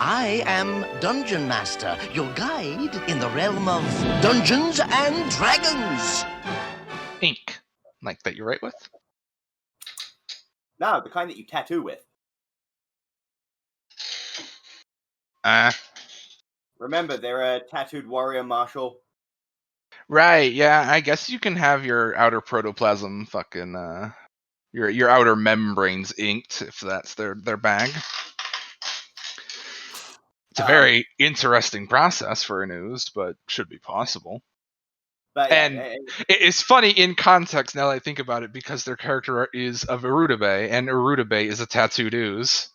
I am Dungeon Master, your guide in the realm of Dungeons and Dragons. Ink, like that you write with? No, the kind that you tattoo with. Remember, they're a tattooed warrior martial. Right, yeah, I guess you can have your outer protoplasm fucking, your outer membranes inked, if that's their bag. It's a very interesting process for a news, but should be possible. But And yeah, it's funny in context now that I think about it, because their character is of Irutabe, and Irutabe is a tattooed ooze.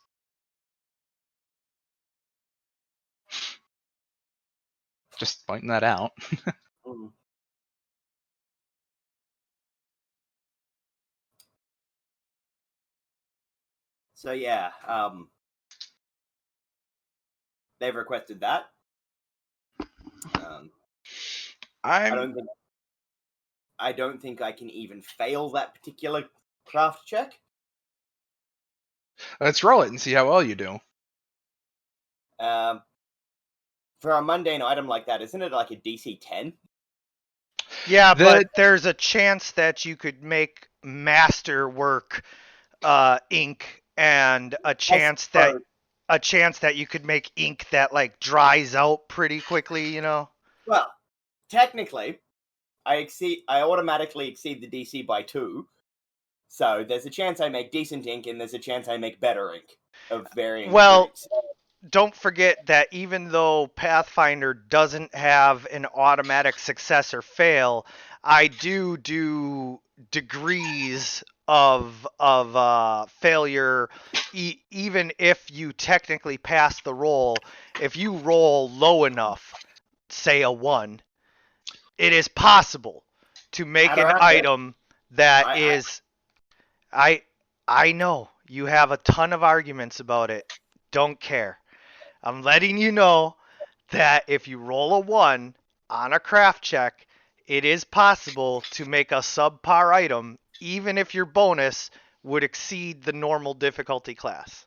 Just pointing that out. So yeah, they've requested that. I don't think I can even fail that particular craft check. Let's roll it and see how well you do. For a mundane item like that, isn't it like a DC 10? Yeah, but there's a chance that you could make masterwork ink, and a chance that you could make ink that like dries out pretty quickly, you know? Well, technically, I automatically exceed the DC by 2. So there's a chance I make decent ink, and there's a chance I make better ink of varying degrees. Don't forget that even though Pathfinder doesn't have an automatic success or fail, I do degrees of failure. Even if you technically pass the roll, if you roll low enough, say a 1, it is possible to make an item that is. I know you have a ton of arguments about it. Don't care. I'm letting you know that if you roll a 1 on a craft check, it is possible to make a subpar item, even if your bonus would exceed the normal difficulty class.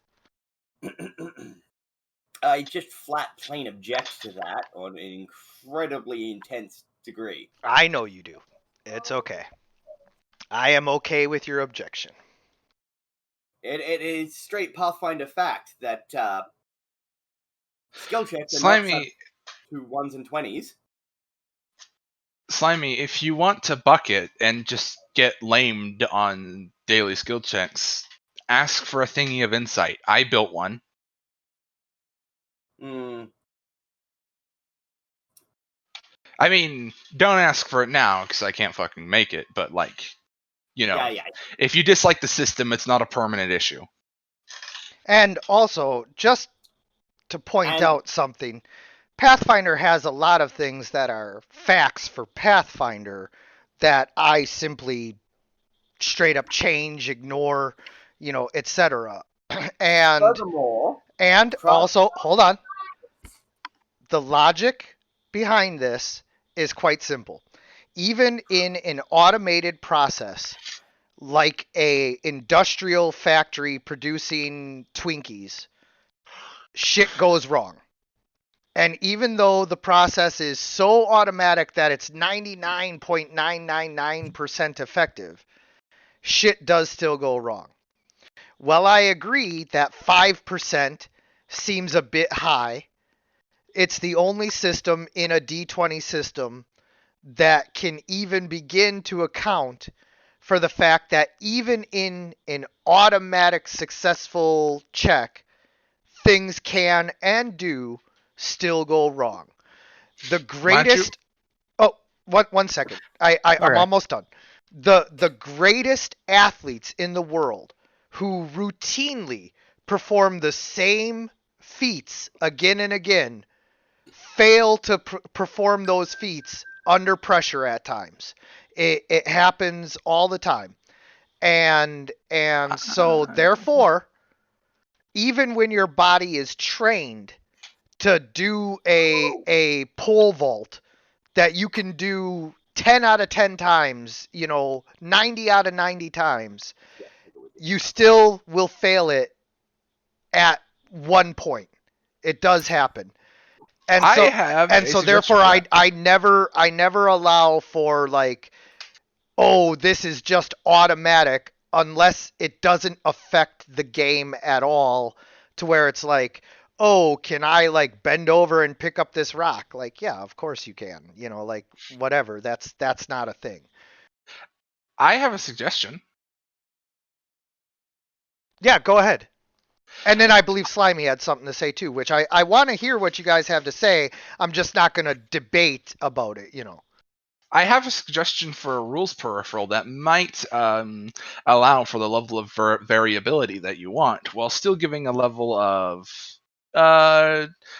I just flat plain object to that on an incredibly intense degree. I know you do. It's okay. I am okay with your objection. It is straight Pathfinder fact that skill checks are Slimy, not to 1s and 20s. Slimy, if you want to bucket and just get lamed on daily skill checks, ask for a thingy of insight. I built one. I mean, don't ask for it now, because I can't fucking make it, but like, you know, if you dislike the system, it's not a permanent issue. And also, just to point out something, Pathfinder has a lot of things that are facts for Pathfinder that I simply straight up change, ignore, you know, etc. And furthermore, also, hold on. The logic behind this is quite simple. Even in an automated process, like a industrial factory producing Twinkies, shit goes wrong. And even though the process is so automatic that it's 99.999% effective, shit does still go wrong. While I agree that 5% seems a bit high, it's the only system in a D20 system that can even begin to account for the fact that even in an automatic successful check, things can and do still go wrong. The greatest... Oh, one second. I'm almost done. The greatest athletes in the world who routinely perform the same feats again and again fail to perform those feats under pressure at times. It happens all the time. And so therefore, even when your body is trained to do a pole vault that you can do 10 out of 10 times, 90 out of 90 times, you still will fail it at one point. It does happen. And I so, have and a so suggestion therefore for that. I never allow for like, oh, this is just automatic unless it doesn't affect the game at all, to where it's like, oh, can I like bend over and pick up this rock? Like, yeah, of course you can. Like whatever. That's not a thing. I have a suggestion. Yeah, go ahead. And then I believe Slimy had something to say too, which I want to hear what you guys have to say. I'm just not going to debate about it, I have a suggestion for a rules peripheral that might allow for the level of variability that you want, while still giving a level of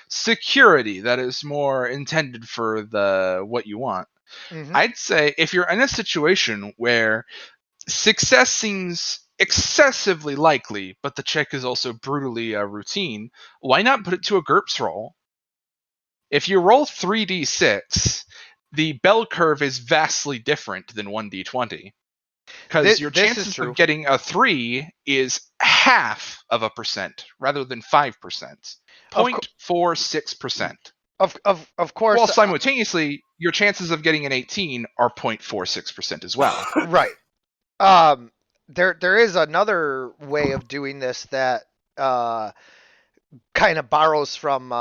security that is more intended for the what you want. Mm-hmm. I'd say if you're in a situation where success seems excessively likely, but the check is also brutally routine, why not put it to a GURPS roll? If you roll 3d6, the bell curve is vastly different than 1d20. Because your This is chances true. of getting a 3 is half of a percent rather than 5%. 0.46%. Of course. While simultaneously, your chances of getting an 18 are 0.46% as well. Right. There is another way of doing this that kind of borrows from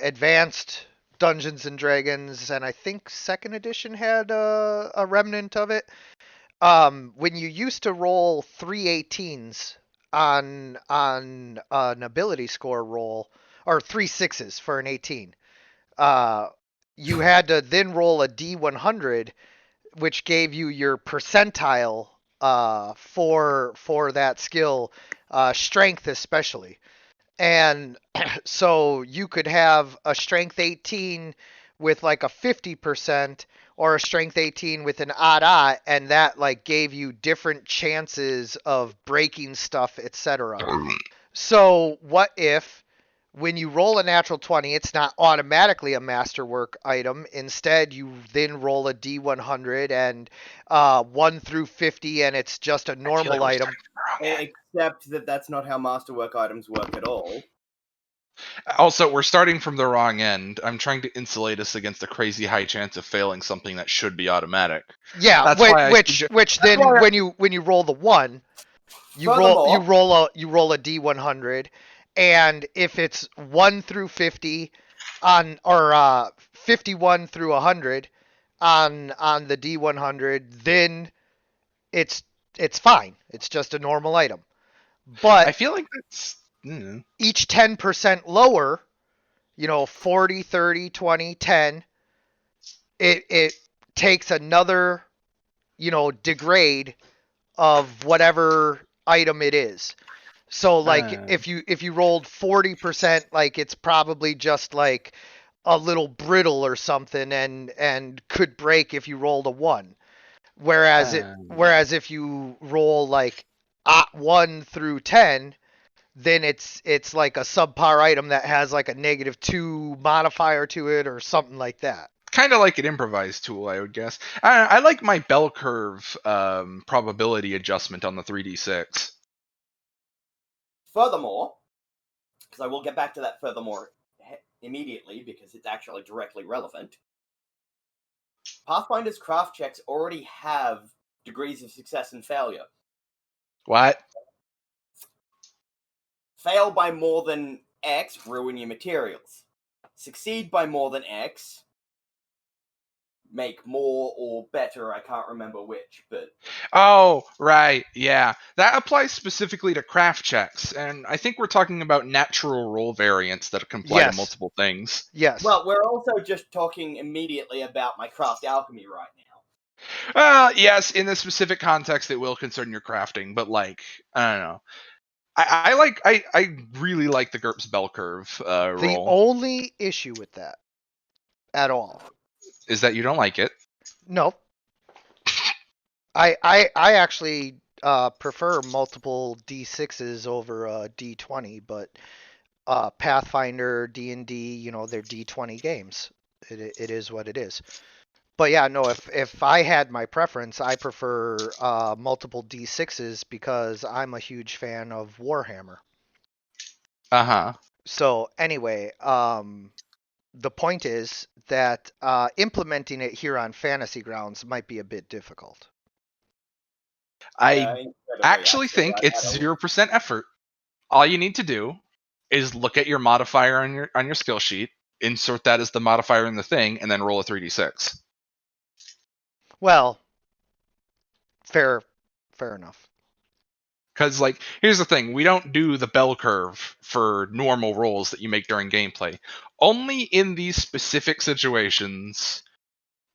advanced Dungeons and Dragons, and I think second edition had a remnant of it. When you used to roll 3 18s on an ability score roll, or 3 6s for an 18, you had to then roll a D100, which gave you your percentile for that skill, strength especially. And so you could have a strength 18 with like a 50% or a strength 18 with an odd, and that like gave you different chances of breaking stuff, etc. So what if when you roll a natural 20, it's not automatically a masterwork item. Instead, you then roll a D100 and 1 through 50, and it's just a normal item. Except that that's not how masterwork items work at all. Also, we're starting from the wrong end. I'm trying to insulate us against a crazy high chance of failing something that should be automatic. Yeah, That's which then when you roll the 1, you roll a D100, and if it's 1 through 50 on, or 51 through 100 on the D100, then it's fine. It's just a normal item. But I feel like that's each 10% lower, 40, 30, 20, 10, it takes another, degrade of whatever item it is. So like if you rolled 40%, like it's probably just like a little brittle or something, and could break if you rolled a 1. Whereas if you roll like 1 through 10, then it's like a subpar item that has like a -2 modifier to it or something like that. Kind of like an improvised tool, I would guess. I like my bell curve probability adjustment on the 3d6. Furthermore, because I will get back to that furthermore immediately because it's actually directly relevant, Pathfinder's craft checks already have degrees of success and failure. What? Fail by more than X, ruin your materials. Succeed by more than X, make more or better, I can't remember which, but... Oh, right, yeah. That applies specifically to craft checks, and I think we're talking about natural roll variants that can apply to multiple things. Yes. Well, we're also just talking immediately about my craft alchemy right now. Yes, in this specific context, it will concern your crafting, but, like, I don't know. I really like the GURPS bell curve roll. The only issue with that at all is that you don't like it. No. I actually prefer multiple D6s over D20, but Pathfinder, D&D, they're D20 games. It is what it is. But yeah, no, if I had my preference, I prefer multiple D6s because I'm a huge fan of Warhammer. Uh-huh. So anyway, the point is that implementing it here on Fantasy Grounds might be a bit difficult. I actually I think it's don't- 0% effort. All you need to do is look at your modifier on your skill sheet, insert that as the modifier in the thing, and then roll a 3d6. Well, fair enough. Because, like, here's the thing: we don't do the bell curve for normal rolls that you make during gameplay. Only in these specific situations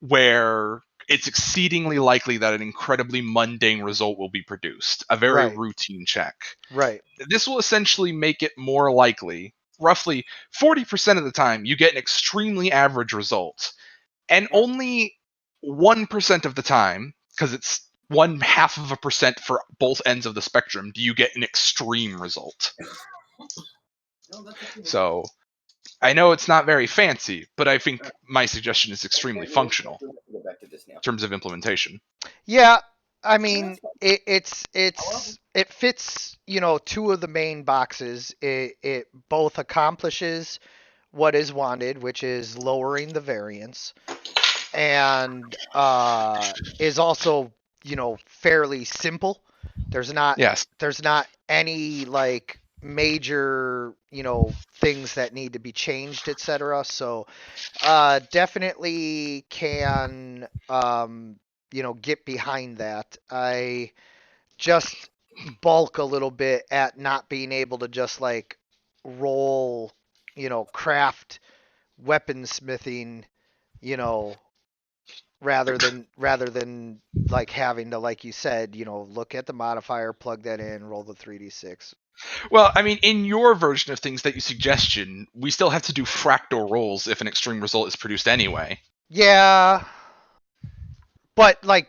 where it's exceedingly likely that an incredibly mundane result will be produced, a very Right. routine check. Right. This will essentially make it more likely. Roughly 40% of the time, you get an extremely average result, and only 1% of the time, because it's 0.5% for both ends of the spectrum, do you get an extreme result. So I know it's not very fancy, but I think my suggestion is extremely functional in terms of implementation. Yeah, I mean, it fits, two of the main boxes. It both accomplishes what is wanted, which is lowering the variance, and is also, fairly simple. There's not Yes. any like major, things that need to be changed, etc. So definitely can get behind that. I just balk a little bit at not being able to just like roll, craft weaponsmithing, rather than like having to, like you said, look at the modifier, plug that in, roll the 3d6. Well, I mean, in your version of things that you suggestion, we still have to do fractal rolls if an extreme result is produced anyway. Yeah, but like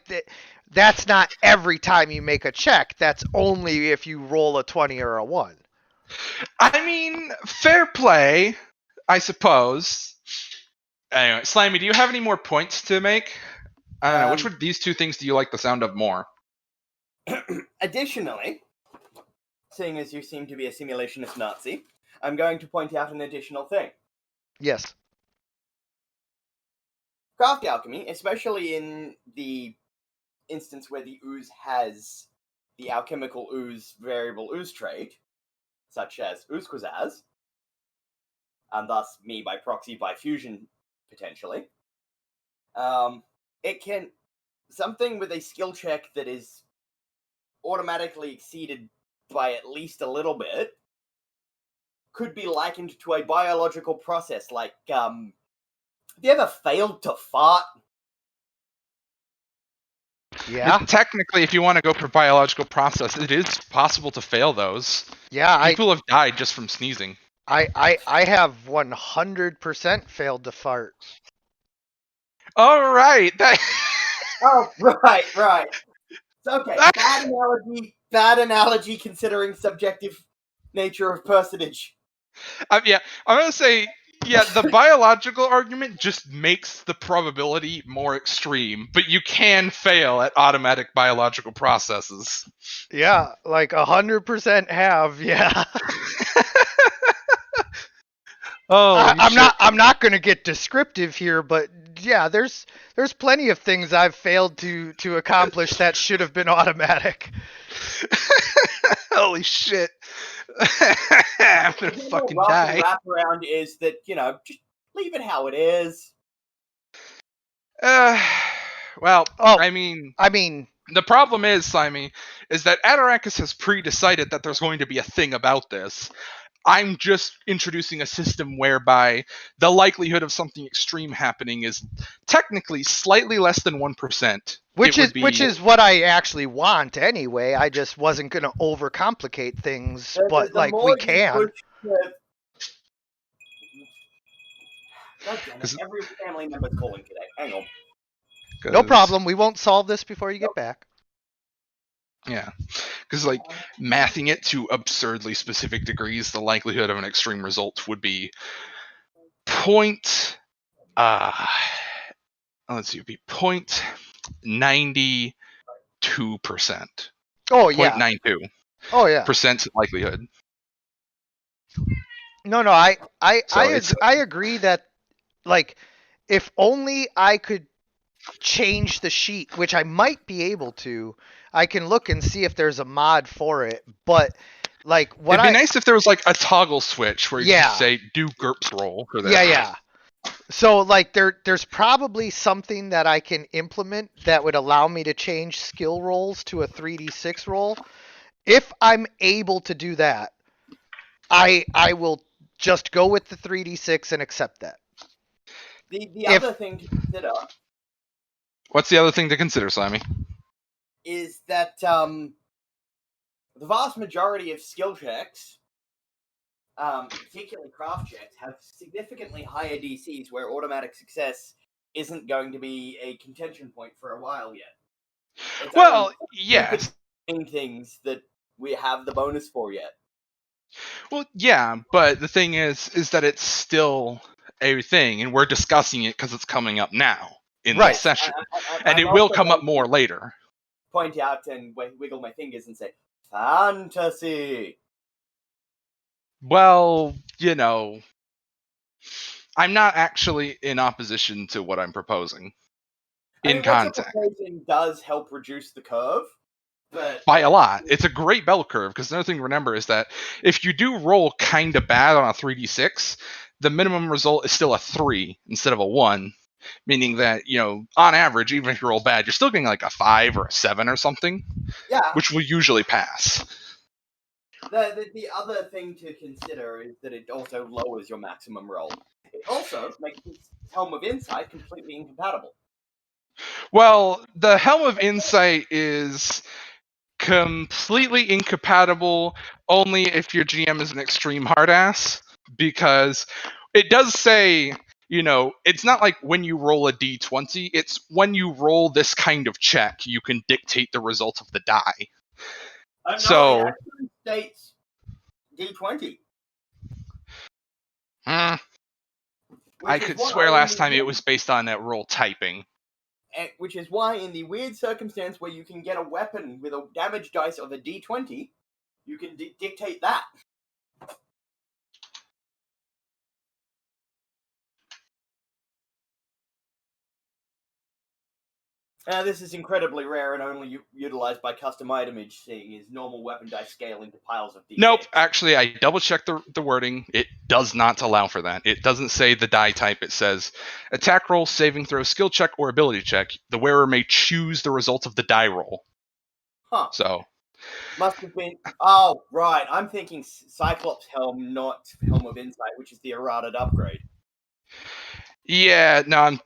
that's not every time you make a check. That's only if you roll a 20 or a 1. I mean, fair play, I suppose. Anyway, Slimy, do you have any more points to make? I don't know. Which of these two things do you like the sound of more? Additionally, seeing as you seem to be a simulationist Nazi, I'm going to point out an additional thing. Yes. Craft alchemy, especially in the instance where the ooze has the alchemical ooze variable ooze trait, such as RNGsus, and thus me by proxy by fusion, potentially, it can... something with a skill check that is automatically exceeded by at least a little bit could be likened to a biological process, like, have you ever failed to fart? Yeah. Technically, if you want to go for biological process, it is possible to fail those. Yeah. People have died just from sneezing. I have 100% failed to fart. All right. Oh, right. Okay, bad analogy considering subjective nature of personage. Yeah, I'm gonna say, yeah, the biological argument just makes the probability more extreme, but you can fail at automatic biological processes. Yeah, like 100% have. Yeah. I'm not going to get descriptive here, but yeah, there's plenty of things I've failed to accomplish that should have been automatic. Holy shit. I'm gonna fucking die. Wraparound is that, just leave it how it is. Well, I mean, the problem is, Simey, is that RNGsus has pre-decided that there's going to be a thing about this. I'm just introducing a system whereby the likelihood of something extreme happening is technically slightly less than 1%. Which is what I actually want anyway. I just wasn't going to overcomplicate things, but like we can. God damn it, every family member's calling today. Hang on. No problem. We won't solve this before you get back. Yeah, because like mathing it to absurdly specific degrees, the likelihood of an extreme result would be let's see, it'd be 0.92%. Oh yeah. 0.92. Oh yeah. Percent likelihood. No, I So I agree that, like, if only I could change the sheet, which I might be able to, I can look and see if there's a mod for it. But like what it'd be nice if there was like a toggle switch where you Yeah. could say do GURPS roll for this. yeah. So like there's probably something that I can implement that would allow me to change skill rolls to a 3d6 roll. If I'm able to do that, I will just go with the 3d6 and accept that. The other thing to consider What's the other thing to consider, Slimy? is that the vast majority of skill checks, particularly craft checks, have significantly higher DCs where automatic success isn't going to be a contention point for a while yet. It's Well, only yes. things that we have the bonus for yet. Well, yeah, but the thing is that it's still a thing, and we're discussing it because it's coming up now in this session, and it will come up more later. Point out and wiggle my fingers and say, fantasy! Well, I'm not actually in opposition to what I'm proposing. What you're proposing does help reduce the curve. But by a lot. It's a great bell curve, because another thing to remember is that if you do roll kind of bad on a 3d6, the minimum result is still a 3 instead of a 1, meaning that, on average, even if you roll bad, you're still getting like a 5 or a 7 or something, which will usually pass. The other thing to consider is that it also lowers your maximum roll. It also makes Helm of Insight completely incompatible. Well, the Helm of Insight is completely incompatible only if your GM is an extreme hard ass, because it does say, it's not like when you roll a d20, it's when you roll this kind of check, you can dictate the result of the die. No, it actually states d20. I could swear last time it was based on that roll typing. Which is why, in the weird circumstance where you can get a weapon with a damage dice of a d20, you can dictate that. This is incredibly rare and only utilized by custom itemage, seeing as normal weapon dice scale into piles of d6. Nope, actually, I double-checked the wording. It does not allow for that. It doesn't say the die type. It says attack roll, saving throw, skill check, or ability check. The wearer may choose the result of the die roll. Huh. So. Must have been... Oh, right. I'm thinking Cyclops Helm, not Helm of Insight, which is the errated upgrade. Yeah, no,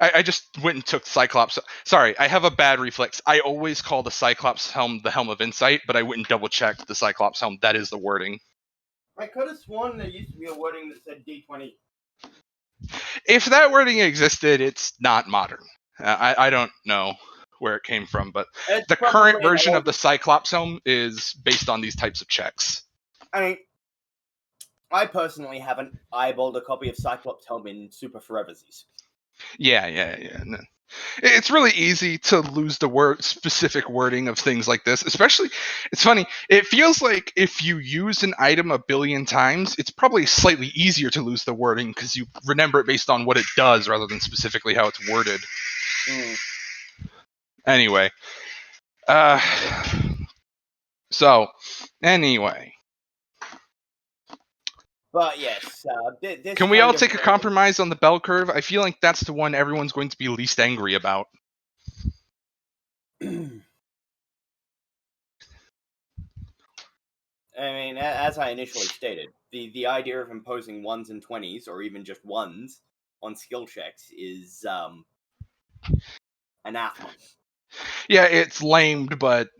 I just went and took Cyclops. Sorry, I have a bad reflex. I always call the Cyclops helm the Helm of Insight, but I went and double-checked the Cyclops helm. That is the wording. I could have sworn there used to be a wording that said D20. If that wording existed, it's not modern. I don't know where it came from, but the current version of the Cyclops helm is based on these types of checks. I personally haven't eyeballed a copy of Cyclops Helm in Super Forevisies. Yeah. No. It's really easy to lose the specific wording of things like this. Especially, it's funny. It feels like if you use an item a billion times, it's probably slightly easier to lose the wording because you remember it based on what it does rather than specifically how it's worded. Anyway. Anyway. But yes, can we all take a compromise on the bell curve? I feel like that's the one everyone's going to be least angry about. I mean, as I initially stated, the idea of imposing 1s and 20s, or even just 1s, on skill checks is anathema. Yeah, it's lamed, but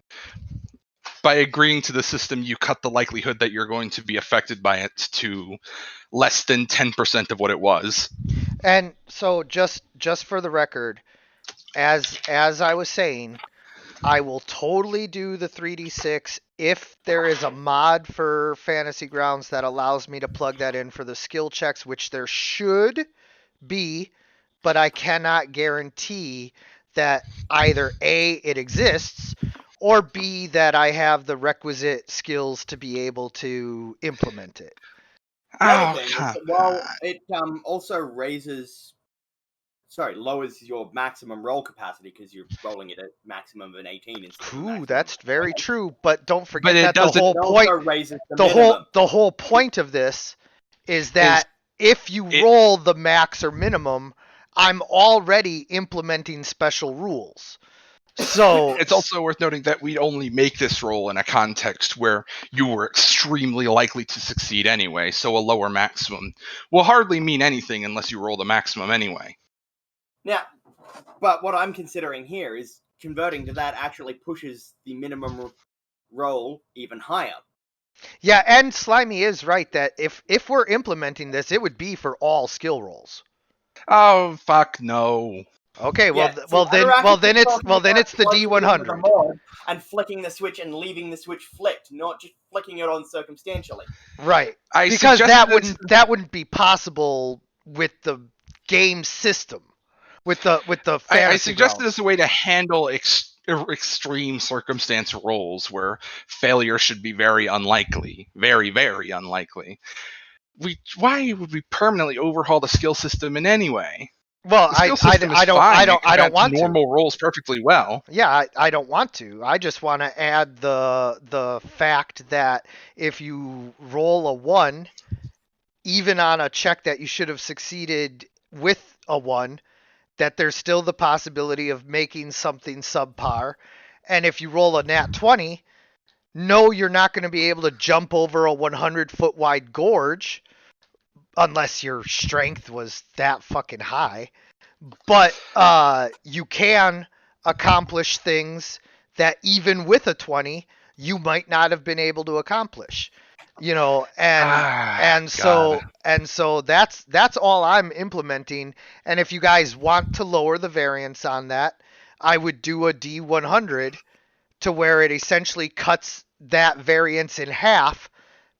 by agreeing to the system, you cut the likelihood that you're going to be affected by it to less than 10% of what it was. And so just for the record, as I was saying, I will totally do the 3d6 if there is a mod for Fantasy Grounds that allows me to plug that in for the skill checks, which there should be, but I cannot guarantee that either A, it exists, or B, that I have the requisite skills to be able to implement it. The other thing is Oh, that while it also lowers your maximum roll capacity because you're rolling it at maximum of an 18 instead of a maximum. Ooh, that's very true. But don't forget But it that the doesn't- whole It point, also raises the minimum. the whole point of this is that if you roll the max or minimum, I'm already implementing special rules. So It's also worth noting that we only make this roll in a context where you were extremely likely to succeed anyway, so a lower maximum will hardly mean anything unless you roll the maximum anyway. Now, but what I'm considering here is converting to that actually pushes the minimum roll even higher. yeah, and Slimy is right that if we're implementing this, it would be for all skill rolls. Oh fuck no. Okay, well Yeah, then it's the D100. And flicking the switch and leaving the switch flicked, not just flicking it on circumstantially. Right. I Because suggested that wouldn't be possible with the game system. With the fantasy I suggested grounds. as a way to handle extreme circumstance rolls where failure should be very unlikely, very very unlikely. Why would we permanently overhaul the skill system in any way? Well, The skill system is fine. I don't want normal rolls perfectly well. Yeah, I don't want to. I just want to add the fact that if you roll a 1, even on a check that you should have succeeded with a 1, that there's still the possibility of making something subpar. And if you roll a nat 20, no, you're not going to be able to jump over a 100-foot wide gorge unless your strength was that fucking high. But you can accomplish things that even with a 20 you might not have been able to accomplish. And so that's all I'm implementing. And if you guys want to lower the variance on that, I would do a D100 to where it essentially cuts that variance in half,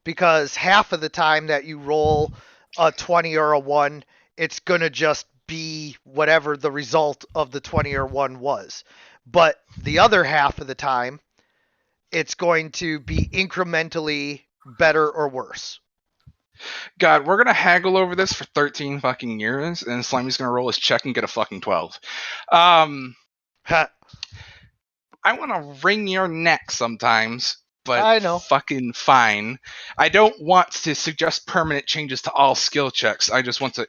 because half of the time that you roll a 20 or a 1, it's going to just be whatever the result of the 20 or 1 was. But the other half of the time, it's going to be incrementally better or worse. God, we're gonna haggle over this for 13 fucking years, and Slimy's gonna roll his check and get a fucking 12. I want to wring your neck sometimes, but I know. Fucking fine. I don't want to suggest permanent changes to all skill checks. I just want to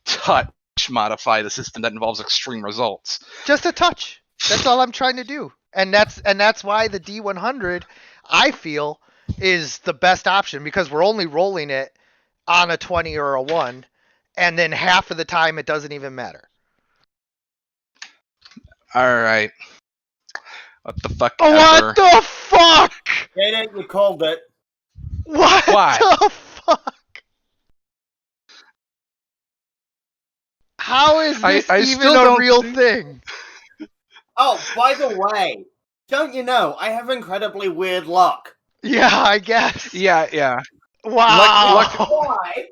touch modify the system that involves extreme results. Just a touch. That's all I'm trying to do. And that's why the D100, I feel, is the best option, because we're only rolling it on a 20 or a 1, and then half of the time it doesn't even matter. Alright. What the fuck ever. What the fuck? Get it? You called it. What Why? the fuck? How is this even a real thing? Oh, by the way, don't you know, I have incredibly weird luck. Yeah, I guess. Yeah. Wow. Why?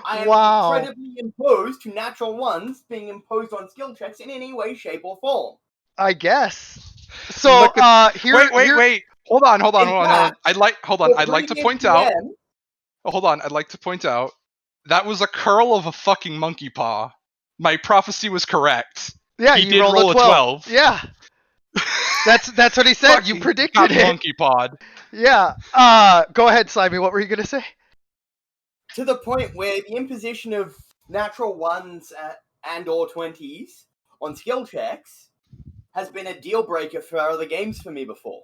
I am incredibly imposed to natural ones being imposed on skill checks in any way, shape, or form. I guess. So, wait. Hold on. I'd like to point out. Hold on. I'd like to point out that was a curl of a fucking monkey paw. My prophecy was correct. Yeah, he did roll a 12. Yeah. That's what he said. You predicted it. Monkey pod. Yeah. Go ahead, Slimy. What were you gonna say? To the point where the imposition of natural ones and or 20s on skill checks has been a deal breaker for other games for me before.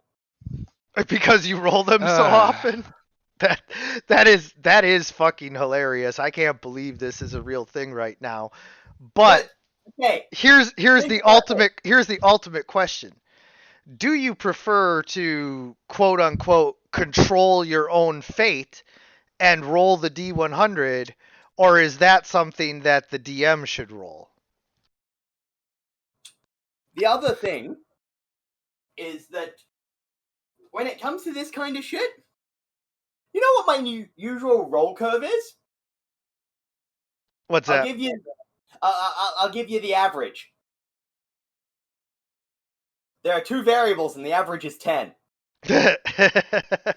Because you roll them so often. That is fucking hilarious. I can't believe this is a real thing right now. But okay, here's the ultimate question. Do you prefer to quote unquote control your own fate and roll the D100, or is that something that the DM should roll? The other thing is that when it comes to this kind of shit, you know what my usual roll curve is? What's that? I'll give you the average. There are 2 variables and the average is 10.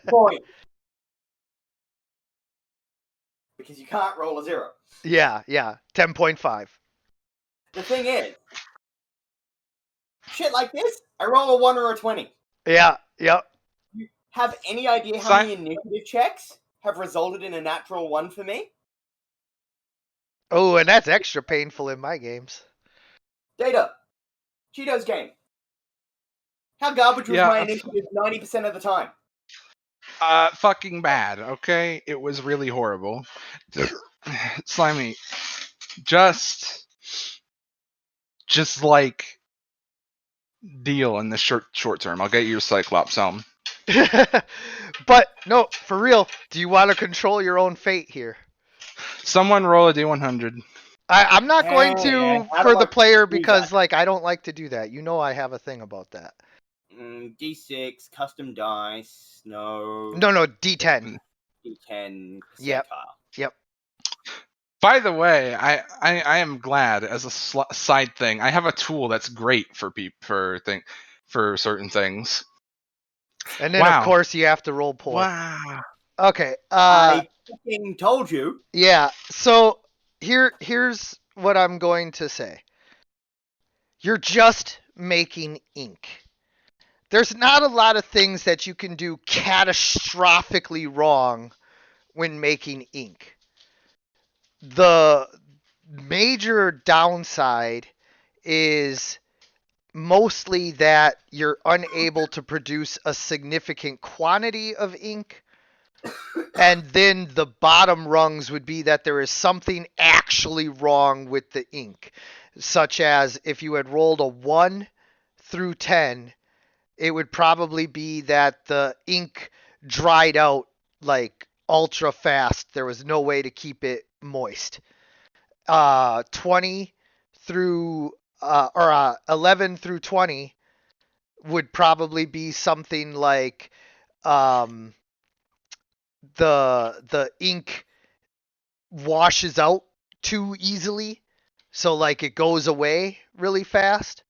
Point. because you can't roll a 0. Yeah, 10.5. The thing is, shit like this, I roll a 1 or a 20. Yeah, yep. You have any idea how many initiative checks have resulted in a natural 1 for me? Oh, and that's extra painful in my games. Data. Cheeto's game. How garbage was my initiative 90% of the time? Fucking bad, okay? It was really horrible. Slimy. Just like deal in the short term. I'll get you your Cyclops helm. But no, for real, do you want to control your own fate here? Someone roll a D100. I'm not going to for the player because that? I don't like to do that. You know I have a thing about that. D6, custom dice, no. No, D10. D10. Yep. By the way, I am glad as a side thing. I have a tool that's great for for certain things. And then of course you have to roll poor. Wow. Okay. I fucking told you. Yeah. So here's what I'm going to say. You're just making ink. There's not a lot of things that you can do catastrophically wrong when making ink. The major downside is mostly that you're unable to produce a significant quantity of ink. And then the bottom rungs would be that there is something actually wrong with the ink, such as if you had rolled a 1 through 10, it would probably be that the ink dried out like ultra fast. There was no way to keep it moist. 20 through or 11 through 20 would probably be something like the ink washes out too easily, so like it goes away really fast.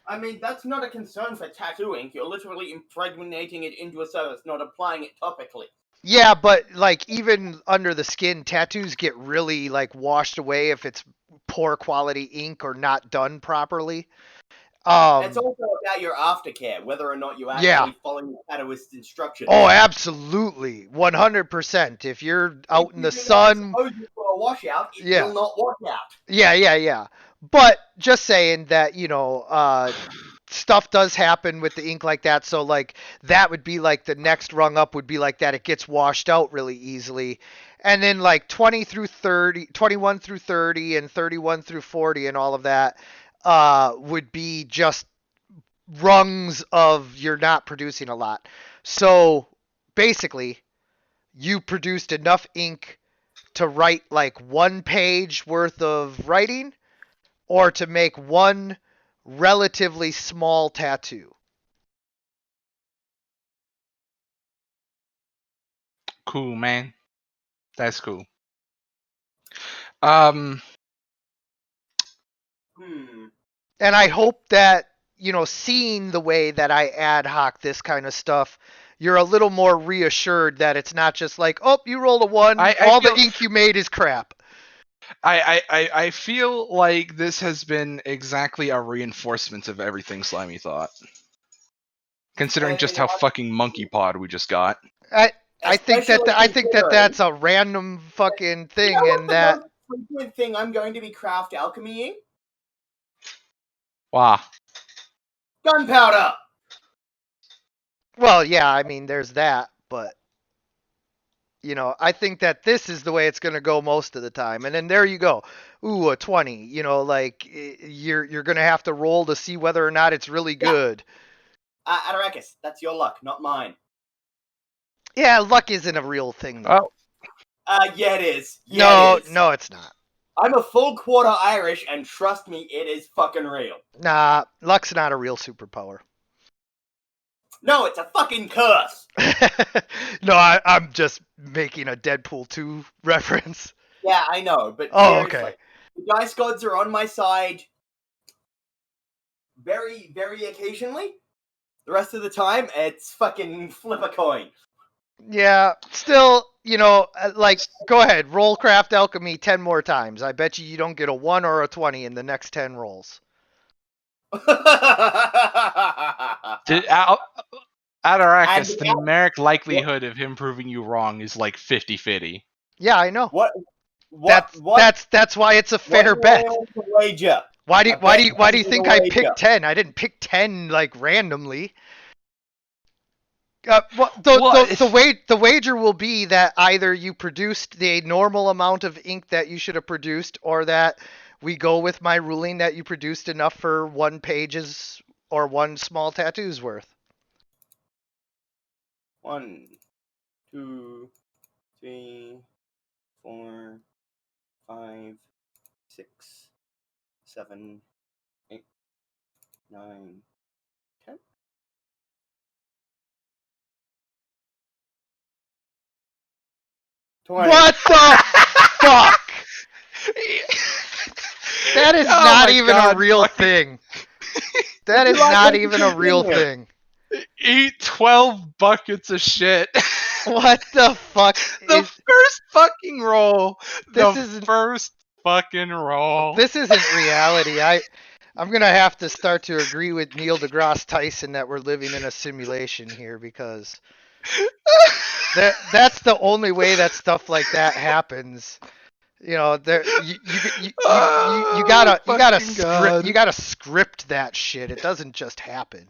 I mean, that's not a concern for tattoo ink. You're literally impregnating it into a surface, not applying it topically. Yeah, but like even under the skin, tattoos get really like washed away if it's poor quality ink or not done properly. It's also about your aftercare, whether or not you actually follow the tattooist's instructions. Oh, absolutely, 100%. If you're out in the sun, for a washout, it will not wash out. Yeah. But just saying that, stuff does happen with the ink like that. So like that would be like the next rung up would be like that. It gets washed out really easily. And then like 20 through 30, 21 through 30 and 31 through 40 and all of that would be just rungs of you're not producing a lot. So basically you produced enough ink to write like 1 page worth of writing or to make one relatively small tattoo. Cool, man. That's cool. And I hope that, seeing the way that I ad hoc this kind of stuff, you're a little more reassured that it's not just like, oh, you rolled a 1, all the ink you made is crap. I feel like this has been exactly a reinforcement of everything Slimy thought. Considering just how fucking monkey pod we just got. I think that that's a random fucking thing, and that the most frequent thing I'm going to be craft alchemying. Wow. Gunpowder. Well, yeah, I mean, there's that, but I think that this is the way it's going to go most of the time. And then there you go. Ooh, a 20. Like you're going to have to roll to see whether or not it's really good. RNGsus, that's your luck, not mine. Yeah, luck isn't a real thing, though. Yeah, it is. No, it's not. I'm a full quarter Irish, and trust me, it is fucking real. Nah, luck's not a real superpower. No, it's a fucking curse. No, I'm just making a Deadpool 2 reference. Yeah, I know, but seriously, okay. The dice gods are on my side very, very occasionally. The rest of the time, it's fucking flip a coin. Yeah, still, like, go ahead, roll craft alchemy 10 more times. I bet you don't get a 1 or a 20 in the next 10 rolls. Adarakis, the numeric likelihood of him proving you wrong is like 50-50. Yeah, I know. What? That's why it's a fair bet. Wager. Why do you think I picked 10? I didn't pick 10 like randomly. The wager will be that either you produced the normal amount of ink that you should have produced, or that we go with my ruling that you produced enough for 1 page's or 1 small tattoo's worth. 1, 2, 3, 4, 5, 6, 7, 8, 9, 10. What the fuck? That is not even a real thing. That is not even a real thing. Eat 12 buckets of shit. What the fuck? First fucking roll. First fucking roll. This isn't reality. I'm gonna have to start to agree with Neil deGrasse Tyson that we're living in a simulation here, because that's the only way that stuff like that happens. You gotta script that shit. It doesn't just happen.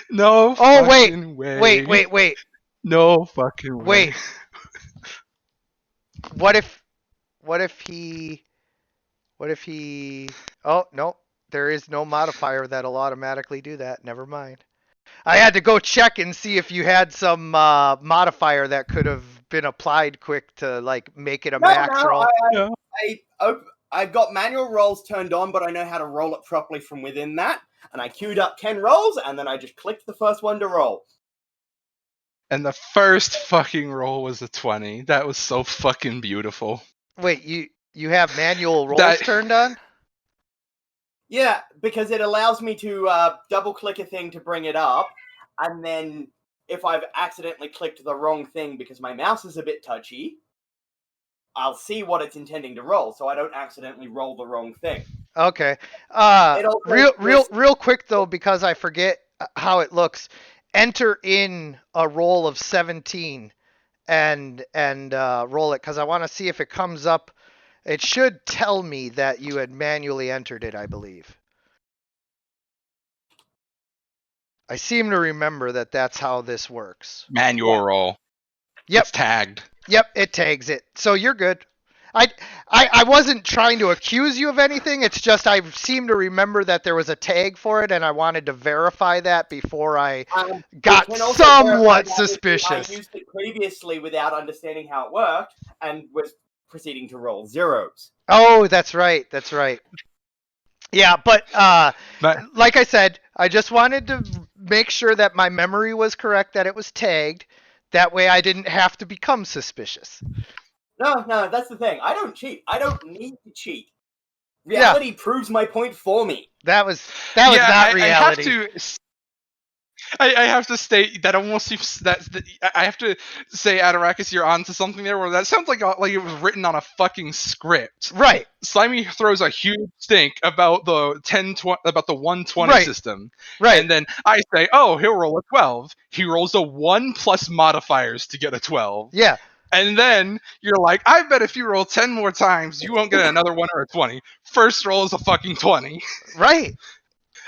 No. Oh wait. Wait. No fucking way. Wait. What if he? Oh no, there is no modifier that'll automatically do that. Never mind. I had to go check and see if you had some modifier that could have been applied quick to like make it a max roll. I got manual rolls turned on, but I know how to roll it properly from within that. And I queued up 10 rolls, and then I just clicked the first one to roll. And the first fucking roll was a 20. That was so fucking beautiful. Wait, you have manual rolls turned on? Yeah, because it allows me to double-click a thing to bring it up, and then if I've accidentally clicked the wrong thing because my mouse is a bit touchy, I'll see what it's intending to roll, so I don't accidentally roll the wrong thing. Okay. Real quick though, because I forget how it looks. Enter in a roll of 17 and roll it, because I want to see if it comes up. It should tell me that you had manually entered it, I believe. I seem to remember that that's how this works. Manual roll. Yep. It's tagged. Yep, it tags it. So you're good. I wasn't trying to accuse you of anything. It's just I seem to remember that there was a tag for it, and I wanted to verify that before I got somewhat suspicious. I used it previously without understanding how it worked, and was proceeding to roll zeros. Oh, that's right. That's right. Yeah, but like I said, I just wanted to make sure that my memory was correct, that it was tagged. That way I didn't have to become suspicious. No, that's the thing. I don't cheat. I don't need to cheat. Reality proves my point for me. That was not reality. I have to state that almost seems that I have to say, Adarakis, you're onto something there. Where that sounds like it was written on a fucking script. Right. Slimy throws a huge stink about the 120 system. Right. And then I say, oh, he'll roll a 12. He rolls a 1 plus modifiers to get a 12. Yeah. And then you're like, I bet if you roll 10 more times, you won't get another 1 or a 20. First roll is a fucking 20. Right.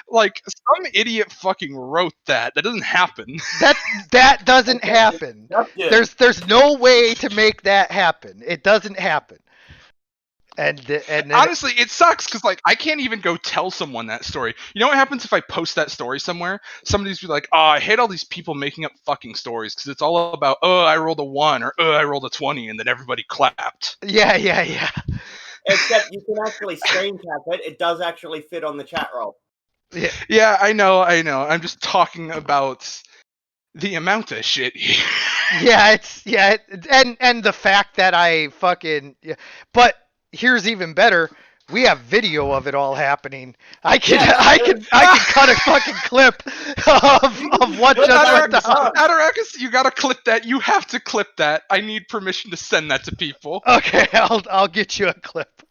Like, some idiot fucking wrote that. That doesn't happen. That doesn't happen. There's no way to make that happen. It doesn't happen. And honestly, it sucks because like I can't even go tell someone that story. You know what happens if I post that story somewhere? Somebody's be like, "Oh, I hate all these people making up fucking stories because it's all about I rolled a 1 or I rolled a 20," and then everybody clapped. Yeah. Except you can actually screen cap it. It does actually fit on the chat roll. Yeah, I know. I'm just talking about the amount of shit here. And the fact that I fucking but here's even better. We have video of it all happening. I can cut a fucking clip of what just went down. RNGsus, you gotta clip that. You have to clip that. I need permission to send that to people. Okay, I'll get you a clip.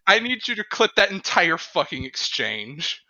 I need you to clip that entire fucking exchange.